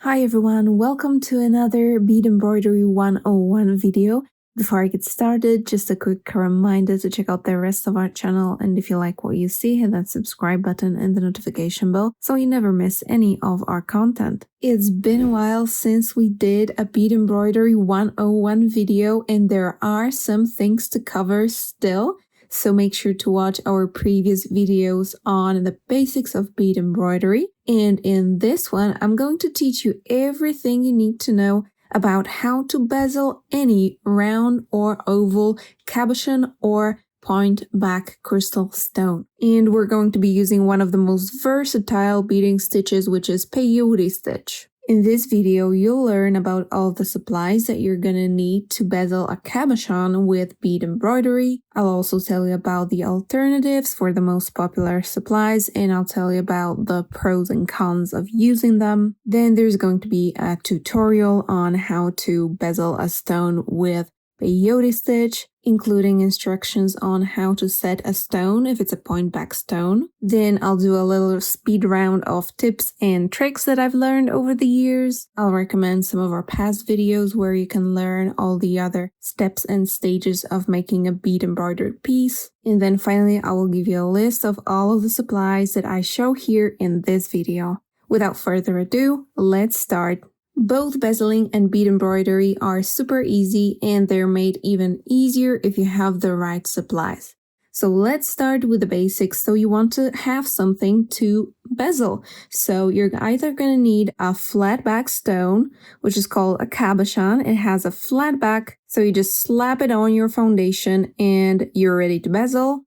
Hi everyone, welcome to another Bead Embroidery 101 video. Before I get started, just a quick reminder to check out the rest of our channel, and if you like what you see, hit that subscribe button and the notification bell so you never miss any of our content. It's been a while since we did a Bead Embroidery 101 video, and there are some things to cover still. So make sure to watch our previous videos on the basics of bead embroidery. And in this one, I'm going to teach you everything you need to know about how to bezel any round or oval cabochon or point back crystal stone. And we're going to be using one of the most versatile beading stitches, which is peyote stitch. In this video, you'll learn about all the supplies that you're gonna need to bezel a cabochon with bead embroidery. I'll also tell you about the alternatives for the most popular supplies, and I'll tell you about the pros and cons of using them. Then there's going to be a tutorial on how to bezel a stone with peyote stitch, including instructions on how to set a stone if it's a point back stone. Then I'll do a little speed round of tips and tricks that I've learned over the years. I'll recommend some of our past videos where you can learn all the other steps and stages of making a bead embroidered piece. And then finally, I will give you a list of all of the supplies that I show here in this video. Without further ado, let's start. Both bezeling and bead embroidery are super easy, and they're made even easier if you have the right supplies. So let's start with the basics. So you want to have something to bezel. So you're either going to need a flat back stone, which is called a cabochon. It has a flat back, so you just slap it on your foundation and you're ready to bezel.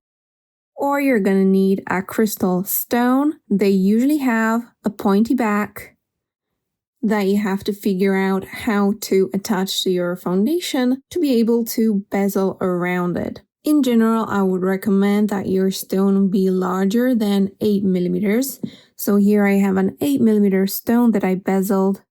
Or you're going to need a crystal stone. They usually have a pointy back that you have to figure out how to attach to your foundation to be able to bezel around it. In general, I would recommend that your stone be larger than 8 millimeters. So here I have an 8 millimeter stone that I bezeled.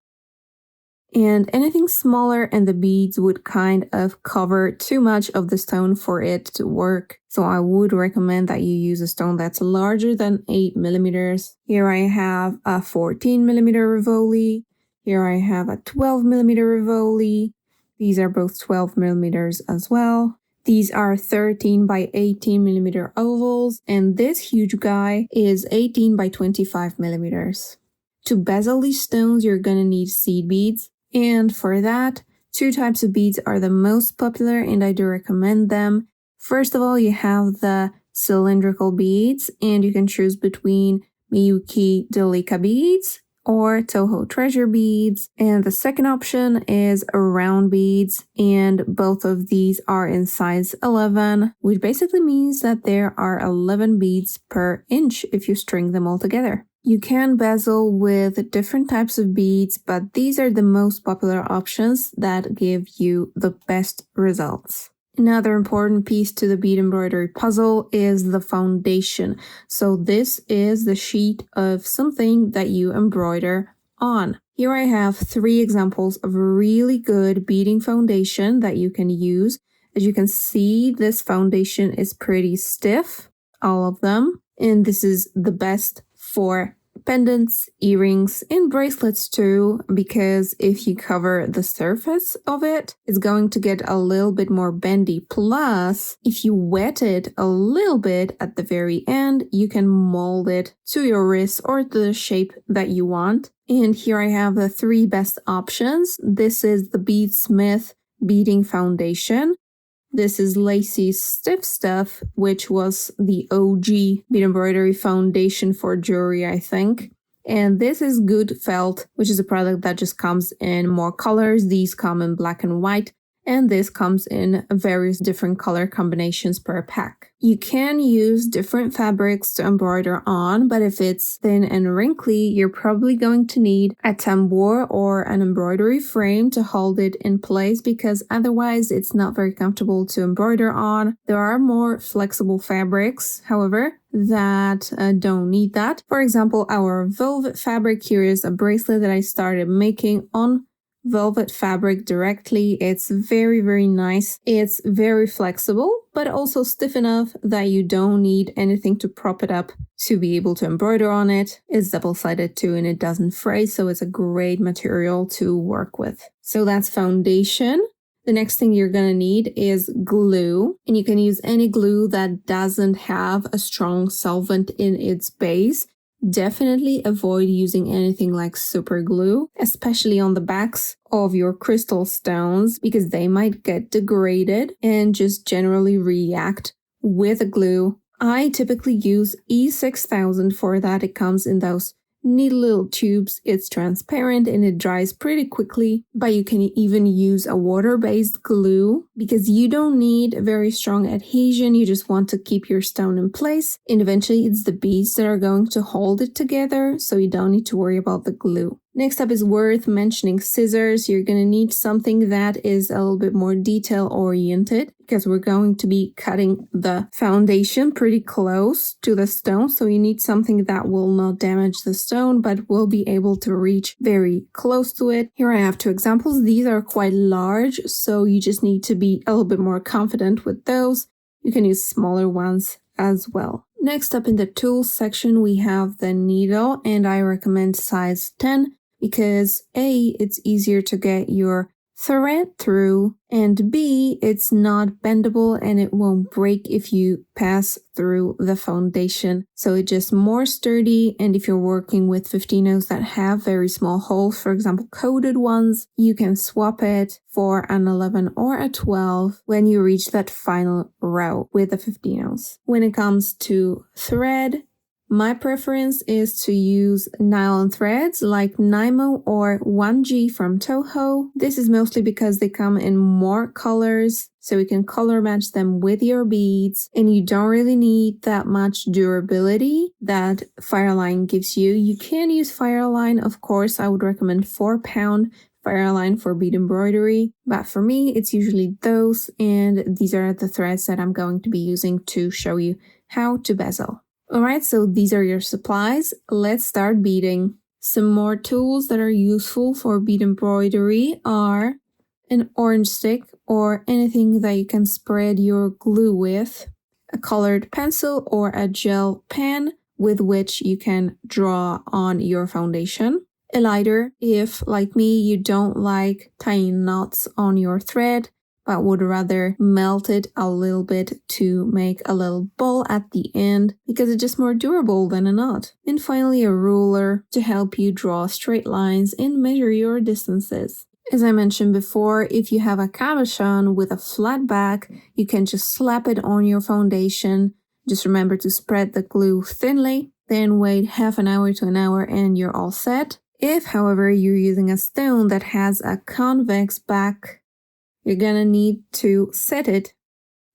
And anything smaller and the beads would kind of cover too much of the stone for it to work. So I would recommend that you use a stone that's larger than 8 millimeters. Here I have a 14 millimeter Rivoli. Here I have a 12 millimeter Rivoli. These are both 12 millimeters as well. These are 13 by 18 millimeter ovals, and this huge guy is 18 by 25 millimeters. To bezel these stones, you're gonna need seed beads, and for that, two types of beads are the most popular, and I do recommend them. First of all, you have the cylindrical beads, and you can choose between Miyuki Delica beads or Toho treasure beads, and the second option is round beads, and both of these are in size 11, which basically means that there are 11 beads per inch if you string them all together. You can bezel with different types of beads, but these are the most popular options that give you the best results. Another important piece to the bead embroidery puzzle is the foundation. So this is the sheet of something that you embroider on. Here I have 3 examples of really good beading foundation that you can use. As you can see, this foundation is pretty stiff, all of them, and this is the best for pendants, earrings, and bracelets too, because if you cover the surface of it, it's going to get a little bit more bendy. Plus, if you wet it a little bit at the very end, you can mold it to your wrist or to the shape that you want. And here I have the 3 best options. This is the Beadsmith Beading Foundation. This is Lacey's Stiff Stuff, which was the OG bead embroidery foundation for jewelry, I think. And this is Good Felt, which is a product that just comes in more colors. These come in black and white, and this comes in various different color combinations per pack. You can use different fabrics to embroider on, but if it's thin and wrinkly, you're probably going to need a tambour or an embroidery frame to hold it in place, because otherwise it's not very comfortable to embroider on. There are more flexible fabrics, however, that don't need that. For example, our velvet fabric here is a bracelet that I started making on velvet fabric directly. It's very, very nice. It's very flexible, but also stiff enough that you don't need anything to prop it up to be able to embroider on it. It's double-sided too, and it doesn't fray, so it's a great material to work with. So that's foundation. The next thing you're going to need is glue, and you can use any glue that doesn't have a strong solvent in its base. Definitely avoid using anything like super glue, especially on the backs of your crystal stones, because they might get degraded and just generally react with the glue. I typically use E6000 for that. It comes in those neat little tubes. It's transparent and it dries pretty quickly, but you can even use a water-based glue because you don't need very strong adhesion. You just want to keep your stone in place, and eventually it's the beads that are going to hold it together, so you don't need to worry about the glue. Next up is worth mentioning scissors. You're going to need something that is a little bit more detail oriented because we're going to be cutting the foundation pretty close to the stone. So you need something that will not damage the stone, but will be able to reach very close to it. Here I have two examples. These are quite large, so you just need to be a little bit more confident with those. You can use smaller ones as well. Next up in the tools section, we have the needle, and I recommend size 10. Because A, it's easier to get your thread through, and B, it's not bendable and it won't break if you pass through the foundation. So it's just more sturdy, and if you're working with 15-0s that have very small holes, for example coated ones, you can swap it for an 11 or a 12 when you reach that final row with the 15-0s. When it comes to thread, my preference is to use nylon threads like Nymo or 1G from Toho. This is mostly because they come in more colors, so you can color match them with your beads, and you don't really need that much durability that Fireline gives you. You can use Fireline, of course. I would recommend 4-pound Fireline for bead embroidery, but for me it's usually those, and these are the threads that I'm going to be using to show you how to bezel. Alright, so these are your supplies. Let's start beading. Some more tools that are useful for bead embroidery are an orange stick or anything that you can spread your glue with, a colored pencil or a gel pen with which you can draw on your foundation, a lighter if, like me, you don't like tying knots on your thread, but would rather melt it a little bit to make a little ball at the end because it's just more durable than a knot. And finally, a ruler to help you draw straight lines and measure your distances. As I mentioned before, if you have a cabochon with a flat back, you can just slap it on your foundation. Just remember to spread the glue thinly, then wait half an hour to an hour and you're all set. If, however, you're using a stone that has a convex back, you're gonna need to set it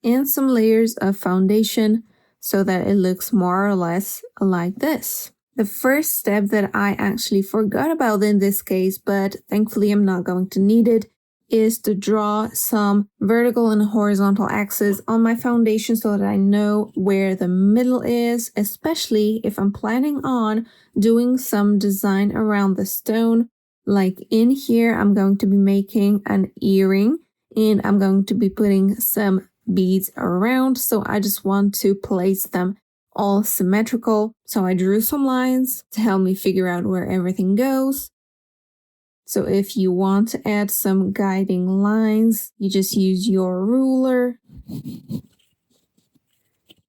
in some layers of foundation so that it looks more or less like this. The first step that I actually forgot about in this case, but thankfully I'm not going to need it, is to draw some vertical and horizontal axes on my foundation so that I know where the middle is, especially if I'm planning on doing some design around the stone. Like in here, I'm going to be making an earring, and I'm going to be putting some beads around, so I just want to place them all symmetrical. So I drew some lines to help me figure out where everything goes. So if you want to add some guiding lines, you just use your ruler.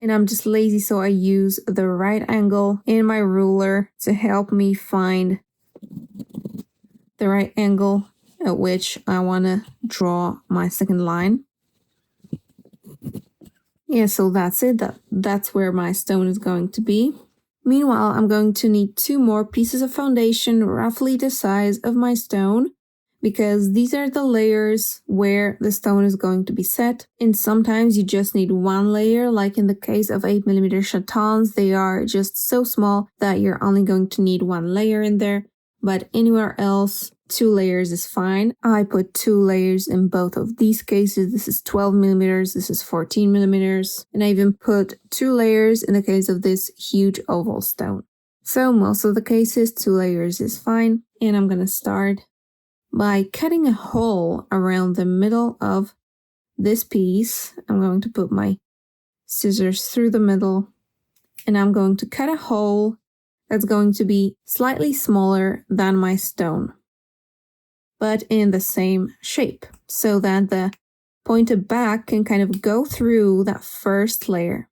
And I'm just lazy, so I use the right angle in my ruler to help me find the right angle at which I want to draw my second line. Yeah, so that's it. That's where my stone is going to be. Meanwhile, I'm going to need 2 more pieces of foundation, roughly the size of my stone, because these are the layers where the stone is going to be set. And sometimes you just need 1 layer, like in the case of 8mm chatons, they are just so small that you're only going to need 1 layer in there. But anywhere else, 2 layers is fine. I put 2 layers in both of these cases. This is 12mm, this is 14mm. And I even put 2 layers in the case of this huge oval stone. So most of the cases, 2 layers is fine. And I'm gonna start by cutting a hole around the middle of this piece. I'm going to put my scissors through the middle, and I'm going to cut a hole that's going to be slightly smaller than my stone, but in the same shape, so that the pointed back can kind of go through that first layer.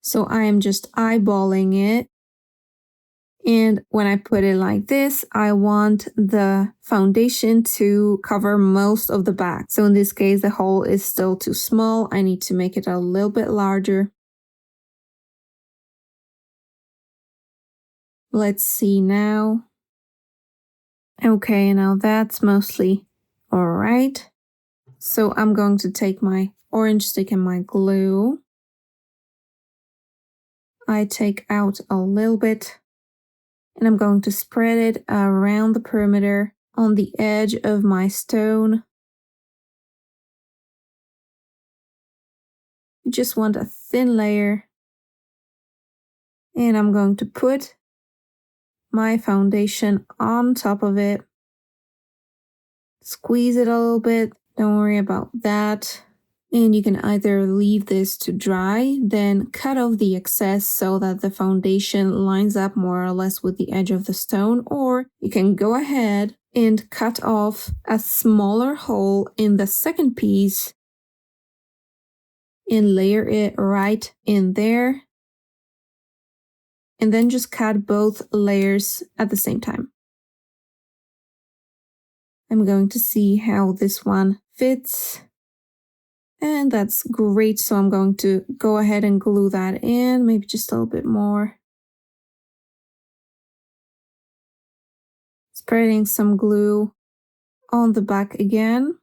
So I am just eyeballing it. And when I put it like this, I want the foundation to cover most of the back. So in this case, the hole is still too small. I need to make it a little bit larger. Let's see now. Okay, now that's mostly all right. So I'm going to take my orange stick and my glue. I take out a little bit, and I'm going to spread it around the perimeter on the edge of my stone. You just want a thin layer. And I'm going to put my foundation on top of it. Squeeze it a little bit. Don't worry about that. And you can either leave this to dry, then cut off the excess so that the foundation lines up more or less with the edge of the stone, or you can go ahead and cut off a smaller hole in the second piece and layer it right in there. And then just cut both layers at the same time. I'm going to see how this one fits. And that's great, so I'm going to go ahead and glue that in, maybe just a little bit more. Spreading some glue on the back again,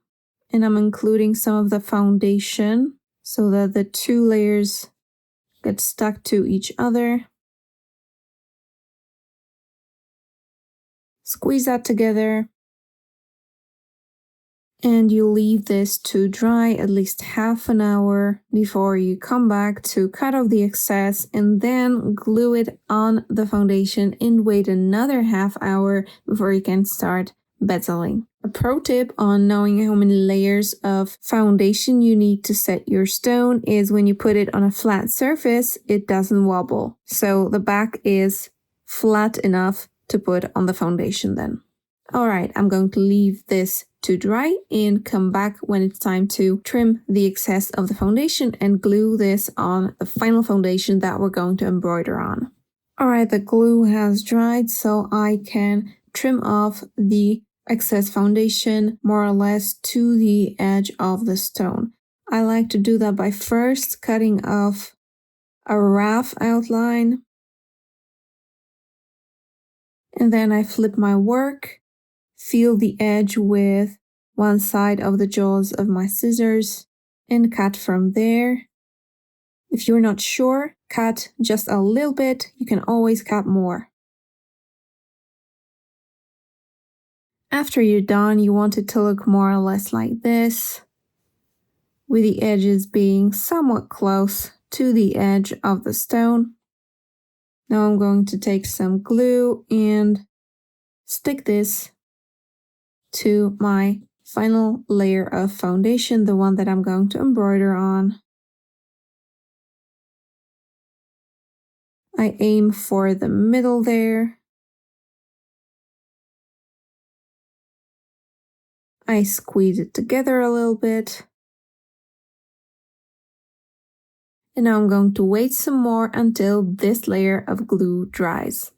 and I'm including some of the foundation so that the two layers get stuck to each other. Squeeze that together. And you leave this to dry at least half an hour before you come back to cut off the excess and then glue it on the foundation and wait another half hour before you can start bezeling. A pro tip on knowing how many layers of foundation you need to set your stone is when you put it on a flat surface, it doesn't wobble. So the back is flat enough to put on the foundation then. Alright, I'm going to leave this to dry and come back when it's time to trim the excess of the foundation and glue this on the final foundation that we're going to embroider on. Alright, the glue has dried, so I can trim off the excess foundation more or less to the edge of the stone. I like to do that by first cutting off a rough outline, and then I flip my work. Feel the edge with one side of the jaws of my scissors and cut from there. If you're not sure, cut just a little bit. You can always cut more. After you're done, you want it to look more or less like this, with the edges being somewhat close to the edge of the stone. Now I'm going to take some glue and stick this to my final layer of foundation, the one that I'm going to embroider on. I aim for the middle there. I squeeze it together a little bit. And now I'm going to wait some more until this layer of glue dries.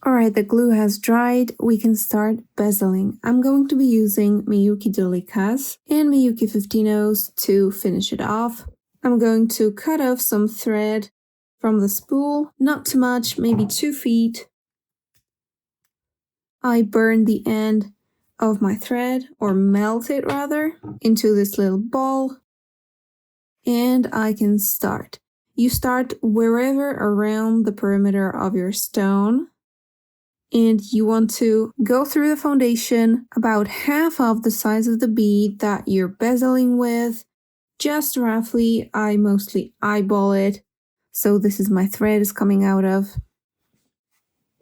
Alright, the glue has dried. We can start bezeling. I'm going to be using Miyuki Delikas and Miyuki 15-0s to finish it off. I'm going to cut off some thread from the spool, not too much, maybe 2 feet. I burn the end of my thread, or melt it rather, into this little ball, and I can start. You start wherever around the perimeter of your stone. And you want to go through the foundation about half of the size of the bead that you're bezeling with, just roughly. I mostly eyeball it, so this is my thread is coming out of.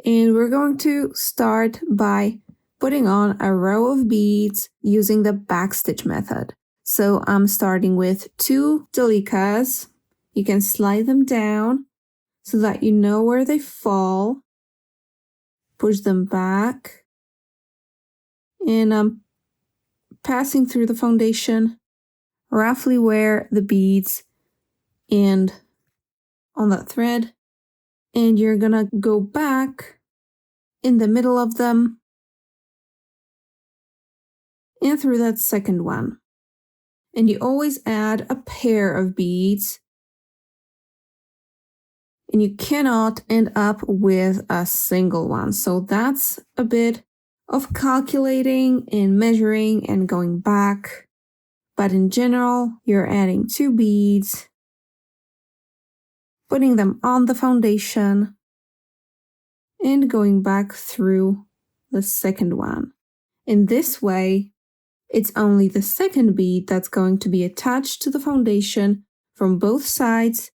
And we're going to start by putting on a row of beads using the backstitch method. So I'm starting with 2 delicas. You can slide them down so that you know where they fall. Push them back. And I'm passing through the foundation roughly where the beads end on that thread. And you're gonna go back in the middle of them and through that second one. And you always add a pair of beads, and you cannot end up with a single one. So that's a bit of calculating and measuring and going back. But in general, you're adding 2 beads, putting them on the foundation, and going back through the second one. In this way, it's only the second bead that's going to be attached to the foundation from both sides,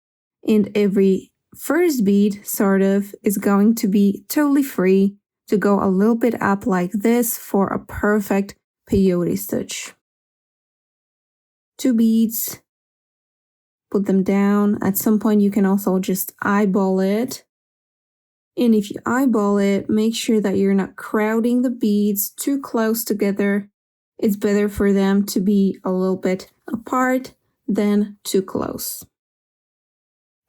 and every first bead sort of is going to be totally free to go a little bit up like this for a perfect peyote stitch. 2 beads, put them down. At some point you can also just eyeball it. And if you eyeball it, make sure that you're not crowding the beads too close together. It's better for them to be a little bit apart than too close.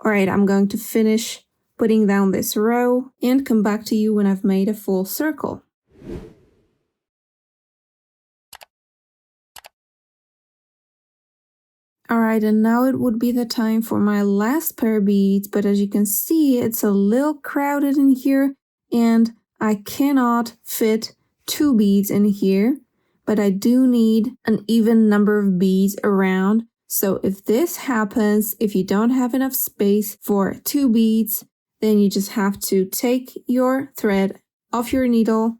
All right, I'm going to finish putting down this row and come back to you when I've made a full circle. All right, and now it would be the time for my last pair of beads, but as you can see, it's a little crowded in here and I cannot fit 2 beads in here, but I do need an even number of beads around. So if this happens, if you don't have enough space for 2 beads, then you just have to take your thread off your needle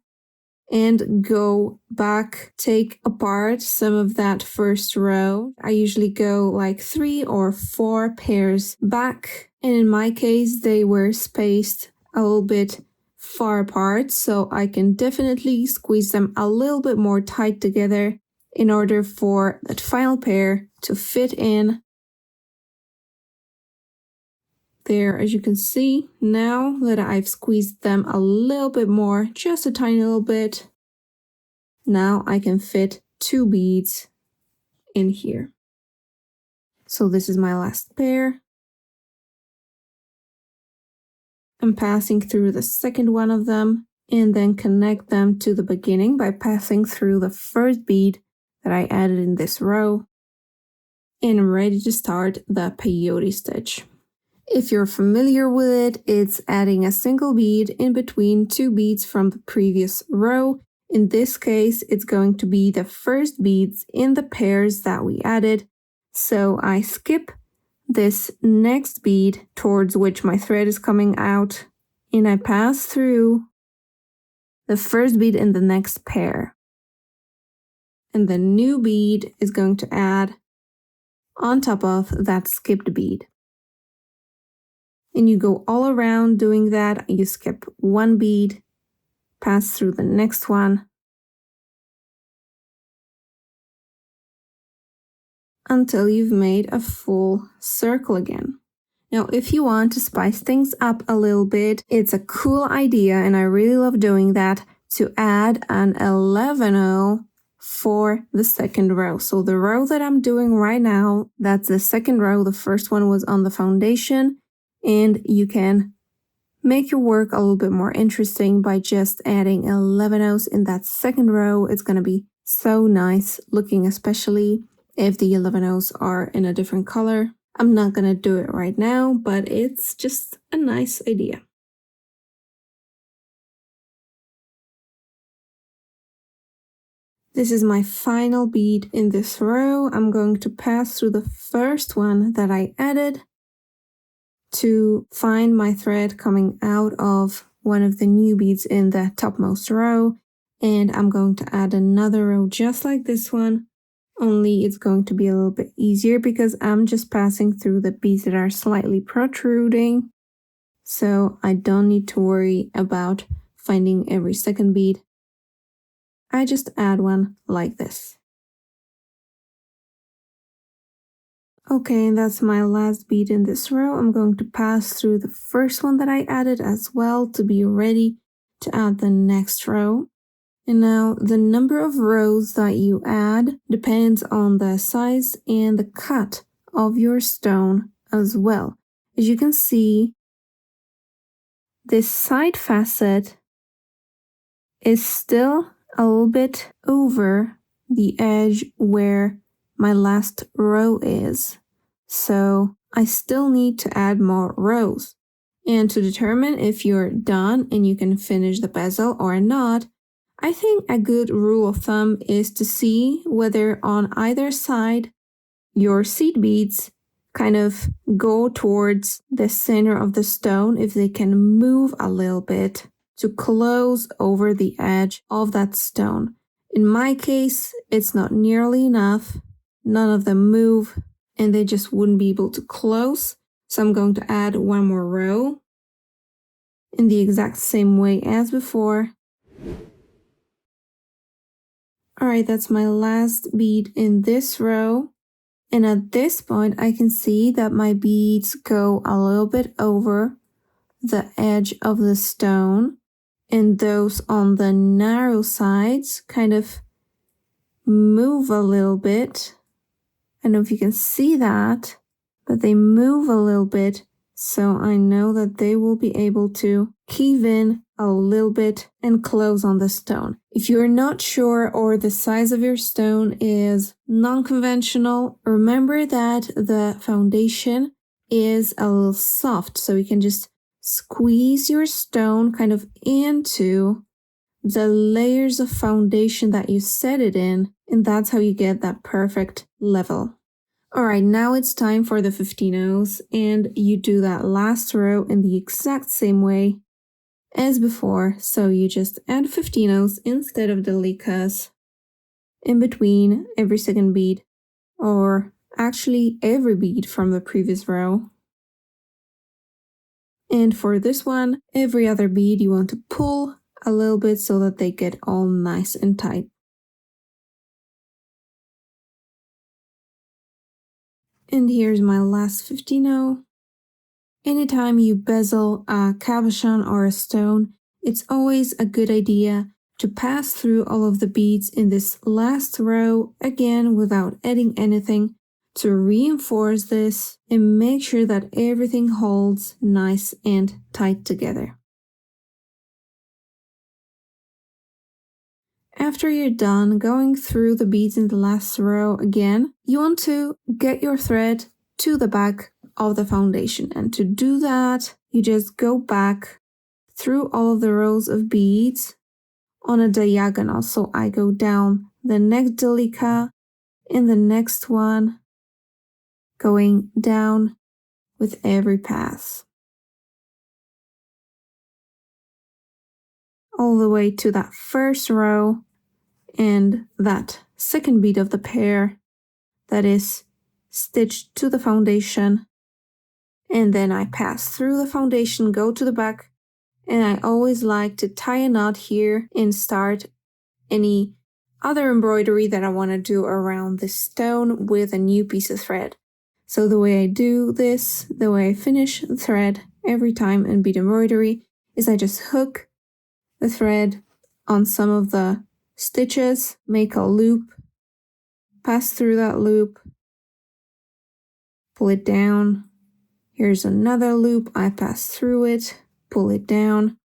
and go back, take apart some of that first row. I usually go like 3 or 4 pairs back, and in my case they were spaced a little bit far apart, so I can definitely squeeze them a little bit more tight together in order for that final pair to fit in. There, as you can see, now that I've squeezed them a little bit more, just a tiny little bit, now I can fit 2 beads in here. So this is my last pair. I'm passing through the second one of them and then connect them to the beginning by passing through the first bead that I added in this row. And I'm ready to start the peyote stitch. If you're familiar with it, it's adding a single bead in between 2 beads from the previous row. In this case, it's going to be the first beads in the pairs that we added. So I skip this next bead towards which my thread is coming out, and I pass through the first bead in the next pair. And the new bead is going to add on top of that skipped bead. And you go all around doing that. You skip 1 bead, pass through the next one, until you've made a full circle again. Now, if you want to spice things up a little bit, it's a cool idea, and I really love doing that, to add an 11-0 for the second row. So the row that I'm doing right now, that's the second row. The first one was on the foundation, and you can make your work a little bit more interesting by just adding 11-0s in that second row. It's going to be so nice looking, especially if the 11-0s are in a different color. I'm not going to do it right now, but it's just a nice idea. This is my final bead in this row. I'm going to pass through the first one that I added to find my thread coming out of one of the new beads in the topmost row. And I'm going to add another row just like this one, only it's going to be a little bit easier because I'm just passing through the beads that are slightly protruding. so I don't need to worry about finding every second bead. I just add one like this. Okay, and that's my last bead in this row. I'm going to pass through the first one that I added as well to be ready to add the next row. And now the number of rows that you add depends on the size and the cut of your stone as well. As you can see, this side facet is still a little bit over the edge where my last row is. So I still need to add more rows. And to determine if you're done and you can finish the bezel or not, I think a good rule of thumb is to see whether on either side your seed beads kind of go towards the center of the stone, if they can move a little bit to close over the edge of that stone. In my case, it's not nearly enough. None of them move and they just wouldn't be able to close. So I'm going to add one more row in the exact same way as before. Alright, that's my last bead in this row. And at this point, I can see that my beads go a little bit over the edge of the stone. And those on the narrow sides kind of move a little bit. I don't know if you can see that, but they move a little bit. So I know that they will be able to cave in a little bit and close on the stone. If you're not sure or the size of your stone is non-conventional, remember that the foundation is a little soft. So you can just squeeze your stone kind of into the layers of foundation that you set it in, and that's how you get that perfect level. Alright, now it's time for the 15-ohs, and you do that last row in the exact same way as before. So you just add 15-ohs instead of delicas in between every second bead, or actually every bead from the previous row. And for this one, every other bead you want to pull a little bit so that they get all nice and tight. And here's my last 15-oh. Anytime you bezel a cabochon or a stone, it's always a good idea to pass through all of the beads in this last row again without adding anything, to reinforce this and make sure that everything holds nice and tight together. After you're done going through the beads in the last row again, you want to get your thread to the back of the foundation. And to do that, you just go back through all of the rows of beads on a diagonal. So I go down the next delica in the next one, going down with every pass, all the way to that first row and that second bead of the pair that is stitched to the foundation. And then I pass through the foundation, go to the back, and I always like to tie a knot here and start any other embroidery that I want to do around the stone with a new piece of thread. So the way I do this, the way I finish the thread every time in bead embroidery, is I just hook the thread on some of the stitches, make a loop, pass through that loop, pull it down. Here's another loop, I pass through it, pull it down,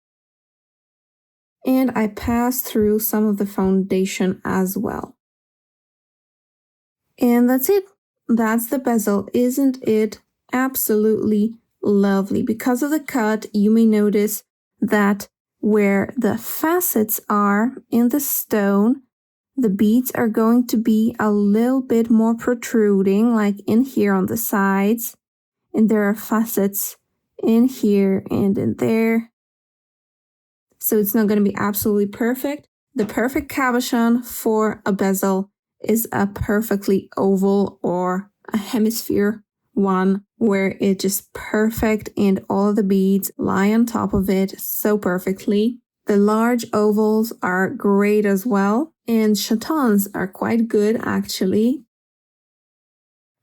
and I pass through some of the foundation as well. And that's it. That's the bezel. Isn't it absolutely lovely? Because of the cut, you may notice that where the facets are in the stone, the beads are going to be a little bit more protruding, like in here on the sides. And there are facets in here and in there. So it's not going to be absolutely perfect. The perfect cabochon for a bezel is a perfectly oval or a hemisphere one where it's just perfect and all of the beads lie on top of it so perfectly. The large ovals are great as well, and chatons are quite good actually.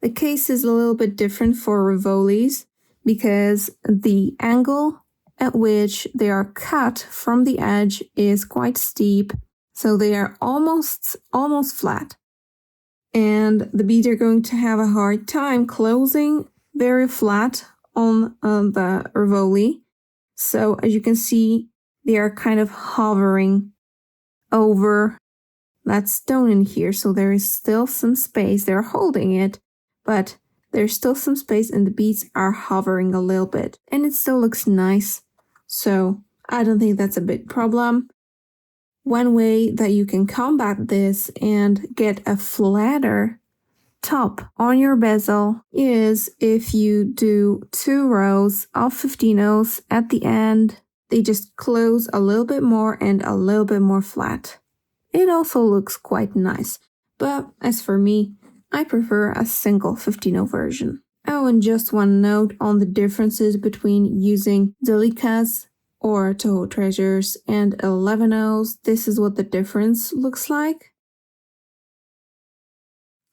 The case is a little bit different for rivolis because the angle at which they are cut from the edge is quite steep, so they are almost flat. And the beads are going to have a hard time closing very flat on the rivoli. So as you can see, they are kind of hovering over that stone in here. So there is still some space. They're holding it, but there's still some space and the beads are hovering a little bit. And it still looks nice. So I don't think that's a big problem. One way that you can combat this and get a flatter top on your bezel is if you do 2 rows of 15-0s at the end. They just close a little bit more and a little bit more flat. It also looks quite nice, but as for me, I prefer a single 15-0 version. Oh, and just one note on the differences between using delicas or Toho Treasures and 11-0s. This is what the difference looks like.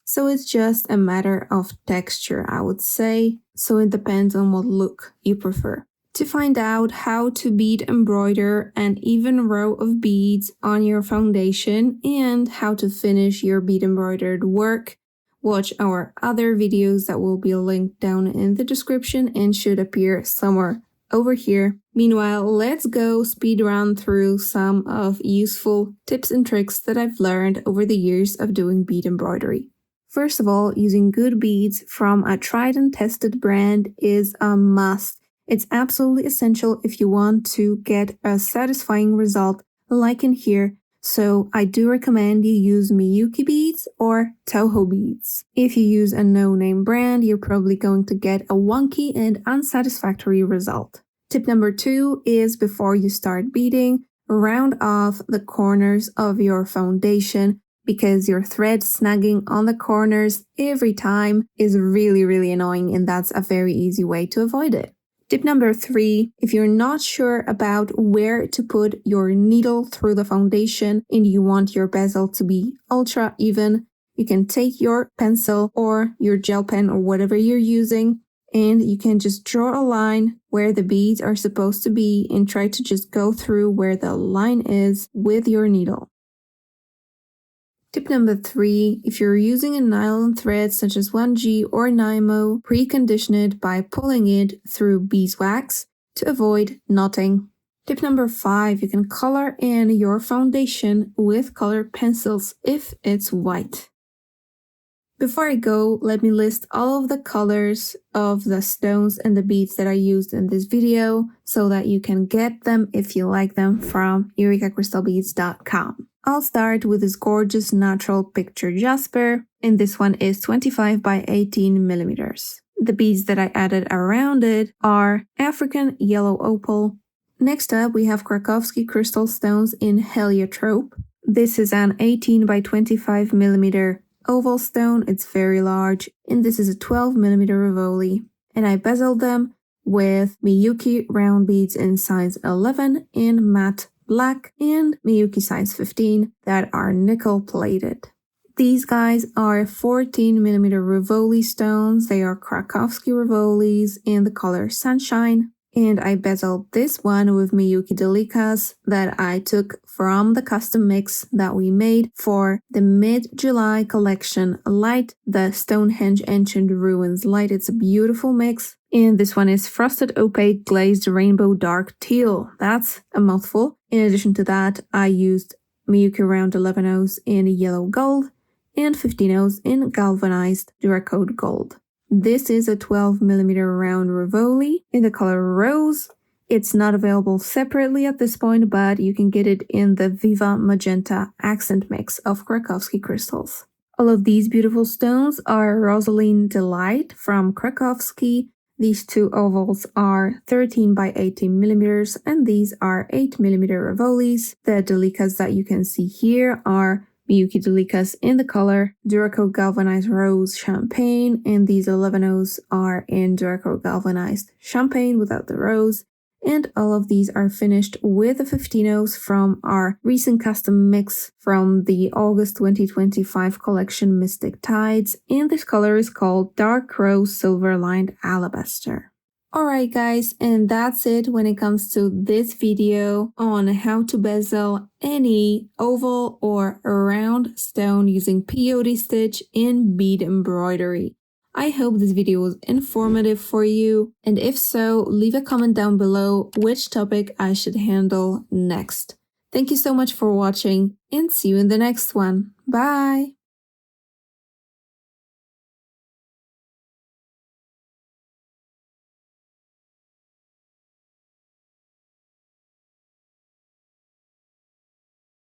So it's just a matter of texture, I would say. So it depends on what look you prefer. To find out how to bead embroider an even row of beads on your foundation and how to finish your bead embroidered work, watch our other videos that will be linked down in the description and should appear somewhere over here. Meanwhile, let's go speed run through some of useful tips and tricks that I've learned over the years of doing bead embroidery. First of all, using good beads from a tried and tested brand is a must. It's absolutely essential if you want to get a satisfying result like in here, so I do recommend you use Miyuki beads or Toho beads. If you use a no-name brand, you're probably going to get a wonky and unsatisfactory result. Tip number 2 is before you start beading, round off the corners of your foundation because your thread snagging on the corners every time is really annoying, and that's a very easy way to avoid it. Tip number 3, if you're not sure about where to put your needle through the foundation and you want your bezel to be ultra even, you can take your pencil or your gel pen or whatever you're using and you can just draw a line where the beads are supposed to be and try to just go through where the line is with your needle. Tip number 3, if you're using a nylon thread such as 1G or Nymo, precondition it by pulling it through beeswax to avoid knotting. Tip number 5, you can color in your foundation with colored pencils if it's white. Before I go, let me list all of the colors of the stones and the beads that I used in this video so that you can get them if you like them from eurekacrystalbeads.com. I'll start with this gorgeous natural picture jasper, and this one is 25 by 18 millimeters. The beads that I added around it are African yellow opal. Next up, we have Krakowski crystal stones in heliotrope. This is an 18 by 25 millimeter oval stone. It's very large, and this is a 12 millimeter rivoli. And I bezeled them with Miyuki round beads in size 11 in matte black and Miyuki size 15 that are nickel plated. These guys are 14 millimeter rivoli stones. They are Krakowski rivolis in the color Sunshine. And I bezeled this one with Miyuki Delicas that I took from the custom mix that we made for the mid-July collection Light, the Stonehenge Ancient Ruins Light. It's a beautiful mix. And this one is Frosted Opaque Glazed Rainbow Dark Teal. That's a mouthful. In addition to that, I used Miyuki Round 11-0s in yellow gold and 15-0s in galvanized Duracoat gold. This is a 12 millimeter round rivoli in the color rose. It's not available separately at this point, but you can get it in the Viva Magenta accent mix of Krakowski crystals. All of these beautiful stones are Rosaline Delight from Krakowski. These two ovals are 13 by 18 millimeters, and these are 8 millimeter rivolis. The delicas that you can see here are Miyuki Delicas in the color, Duracoat Galvanized Rose Champagne, and these 11 O's are in Duracoat Galvanized Champagne without the rose. And all of these are finished with the 15 O's from our recent custom mix from the August 2025 collection Mystic Tides, and this color is called Dark Rose Silver Lined Alabaster. Alright guys, and that's it when it comes to this video on how to bezel any oval or round stone using peyote stitch in bead embroidery. I hope this video was informative for you, and if so, leave a comment down below which topic I should handle next. Thank you so much for watching, and see you in the next one. Bye!